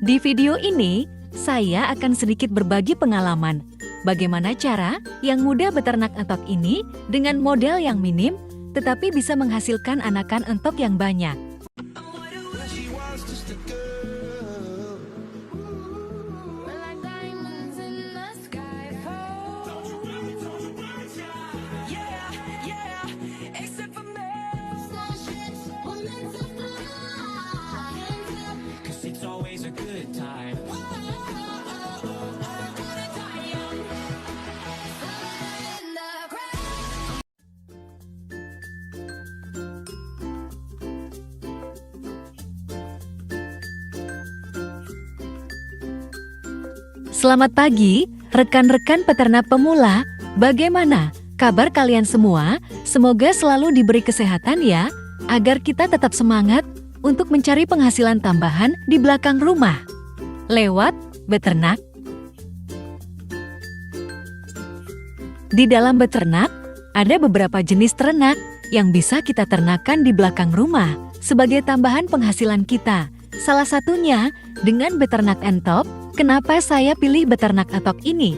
Di video ini, saya akan sedikit berbagi pengalaman bagaimana cara yang mudah beternak entok ini dengan modal yang minim tetapi bisa menghasilkan anakan entok yang banyak. Selamat pagi, rekan-rekan peternak pemula. Bagaimana kabar kalian semua? Semoga selalu diberi kesehatan ya, agar kita tetap semangat untuk mencari penghasilan tambahan di belakang rumah. Lewat beternak. Di dalam beternak, ada beberapa jenis ternak yang bisa kita ternakan di belakang rumah sebagai tambahan penghasilan kita. Salah satunya dengan beternak entok. Kenapa saya pilih beternak entok ini?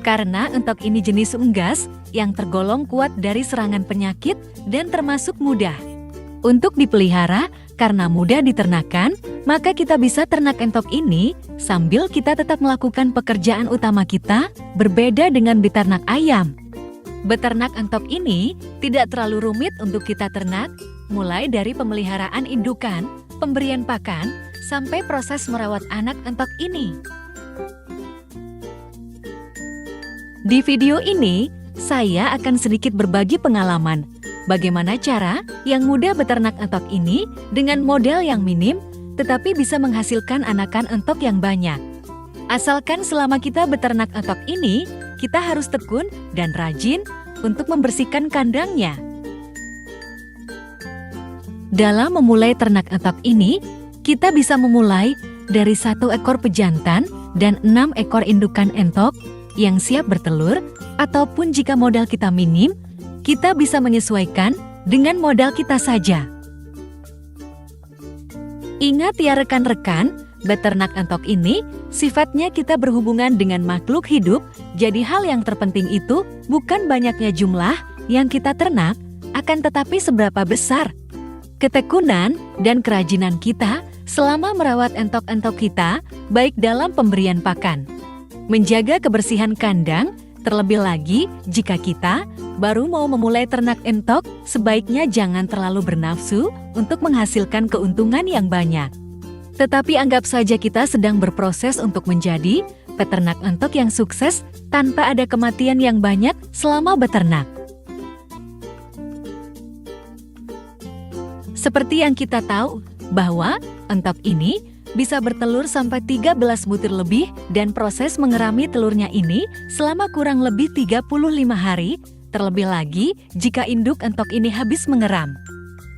Karena entok ini jenis unggas yang tergolong kuat dari serangan penyakit dan termasuk mudah untuk dipelihara. Karena mudah diternakan, maka kita bisa ternak entok ini sambil kita tetap melakukan pekerjaan utama kita, berbeda dengan beternak ayam. Beternak entok ini tidak terlalu rumit untuk kita ternak, mulai dari pemeliharaan indukan, pemberian pakan, sampai proses merawat anak entok ini. Di video ini, saya akan sedikit berbagi pengalaman bagaimana cara yang mudah beternak entok ini dengan modal yang minim tetapi bisa menghasilkan anakan entok yang banyak. Asalkan selama kita beternak entok ini, kita harus tekun dan rajin untuk membersihkan kandangnya. Dalam memulai ternak entok ini, kita bisa memulai dari 1 ekor pejantan dan 6 ekor indukan entok yang siap bertelur, ataupun jika modal kita minim, kita bisa menyesuaikan dengan modal kita saja. Ingat ya rekan-rekan, beternak entok ini sifatnya kita berhubungan dengan makhluk hidup, jadi hal yang terpenting itu bukan banyaknya jumlah yang kita ternak, akan tetapi seberapa besar ketekunan dan kerajinan kita selama merawat entok-entok kita, baik dalam pemberian pakan, menjaga kebersihan kandang, terlebih lagi jika kita baru mau memulai ternak entok, sebaiknya jangan terlalu bernafsu untuk menghasilkan keuntungan yang banyak. Tetapi anggap saja kita sedang berproses untuk menjadi peternak entok yang sukses tanpa ada kematian yang banyak selama beternak. Seperti yang kita tahu, bahwa entok ini bisa bertelur sampai 13 butir lebih dan proses mengerami telurnya ini selama kurang lebih 35 hari, terlebih lagi jika induk entok ini habis mengeram.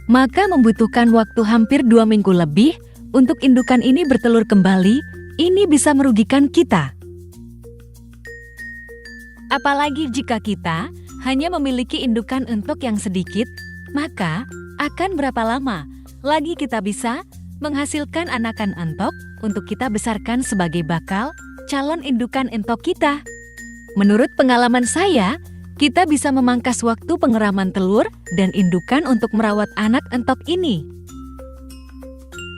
Maka membutuhkan waktu hampir 2 minggu lebih untuk indukan ini bertelur kembali, ini bisa merugikan kita. Apalagi jika kita hanya memiliki indukan entok yang sedikit, maka akan berapa lama lagi kita bisa menghasilkan anakan entok untuk kita besarkan sebagai bakal calon indukan entok kita. Menurut pengalaman saya, kita bisa memangkas waktu pengeraman telur dan indukan untuk merawat anak entok ini.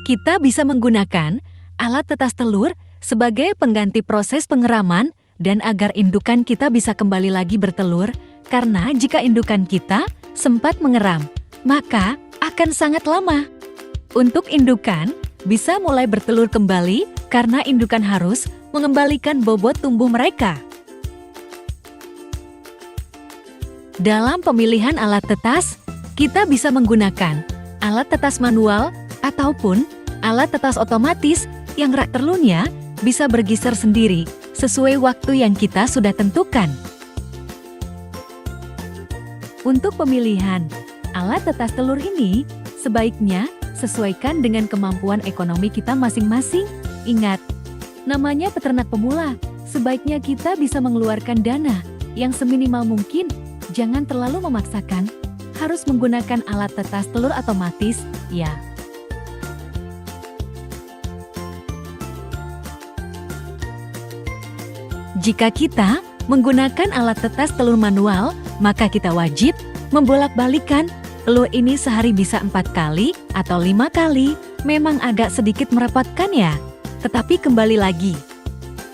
Kita bisa menggunakan alat tetas telur sebagai pengganti proses pengeraman dan agar indukan kita bisa kembali lagi bertelur, karena jika indukan kita sempat mengeram, maka akan sangat lama. Untuk indukan, bisa mulai bertelur kembali karena indukan harus mengembalikan bobot tumbuh mereka. Dalam pemilihan alat tetas, kita bisa menggunakan alat tetas manual ataupun alat tetas otomatis yang rak telurnya bisa bergeser sendiri sesuai waktu yang kita sudah tentukan. Untuk pemilihan alat tetas telur ini, sebaiknya sesuaikan dengan kemampuan ekonomi kita masing-masing. Ingat, namanya peternak pemula, sebaiknya kita bisa mengeluarkan dana yang seminimal mungkin. Jangan terlalu memaksakan, harus menggunakan alat tetas telur otomatis, ya. Jika kita menggunakan alat tetas telur manual, maka kita wajib membolak-balikan telur ini sehari bisa 4 kali atau 5 kali. Memang agak sedikit merepotkan ya, tetapi kembali lagi.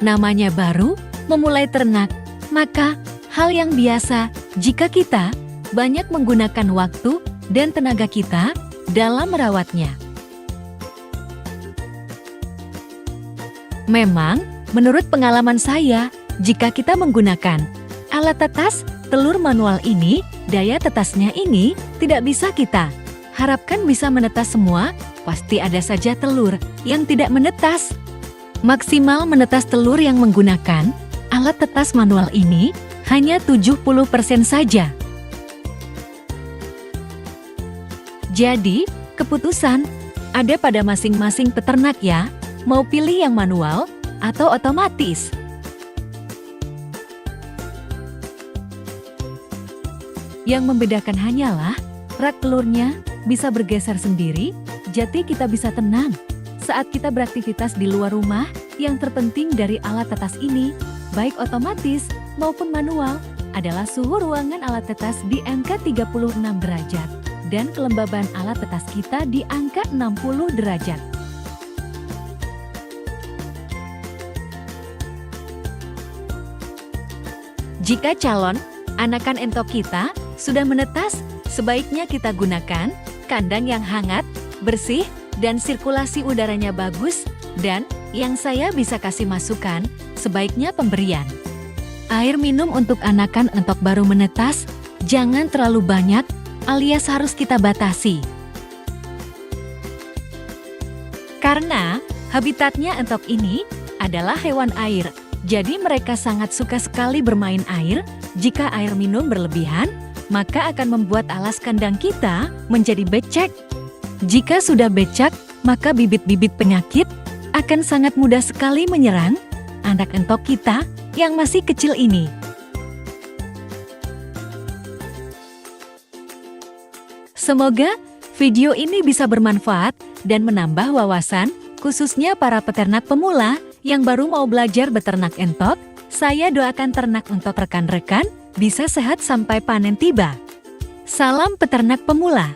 Namanya baru memulai ternak, maka hal yang biasa jika kita banyak menggunakan waktu dan tenaga kita dalam merawatnya. Memang, menurut pengalaman saya, jika kita menggunakan alat tetas telur manual ini, daya tetasnya ini tidak bisa kita harapkan bisa menetas semua. Pasti ada saja telur yang tidak menetas. Maksimal menetas telur yang menggunakan alat tetas manual ini hanya 70% saja. Jadi, keputusan ada pada masing-masing peternak ya, mau pilih yang manual atau otomatis. Yang membedakan hanyalah rak telurnya bisa bergeser sendiri, jadi kita bisa tenang saat kita beraktivitas di luar rumah. Yang terpenting dari alat tetas ini, baik otomatis maupun manual, adalah suhu ruangan alat tetas di angka 36 derajat dan kelembaban alat tetas kita di angka 60 derajat. Jika calon anakan entok kita sudah menetas, sebaiknya kita gunakan kandang yang hangat, bersih, dan sirkulasi udaranya bagus. Dan yang saya bisa kasih masukan, sebaiknya pemberian air minum untuk anakan entok baru menetas jangan terlalu banyak, alias harus kita batasi. Karena habitatnya entok ini adalah hewan air, jadi mereka sangat suka sekali bermain air. Jika air minum berlebihan, maka akan membuat alas kandang kita menjadi becek. Jika sudah becek, maka bibit-bibit penyakit akan sangat mudah sekali menyerang anak entok kita yang masih kecil ini. Semoga video ini bisa bermanfaat dan menambah wawasan, khususnya para peternak pemula yang baru mau belajar beternak entok. Saya doakan ternak untuk rekan-rekan bisa sehat sampai panen tiba. Salam peternak pemula.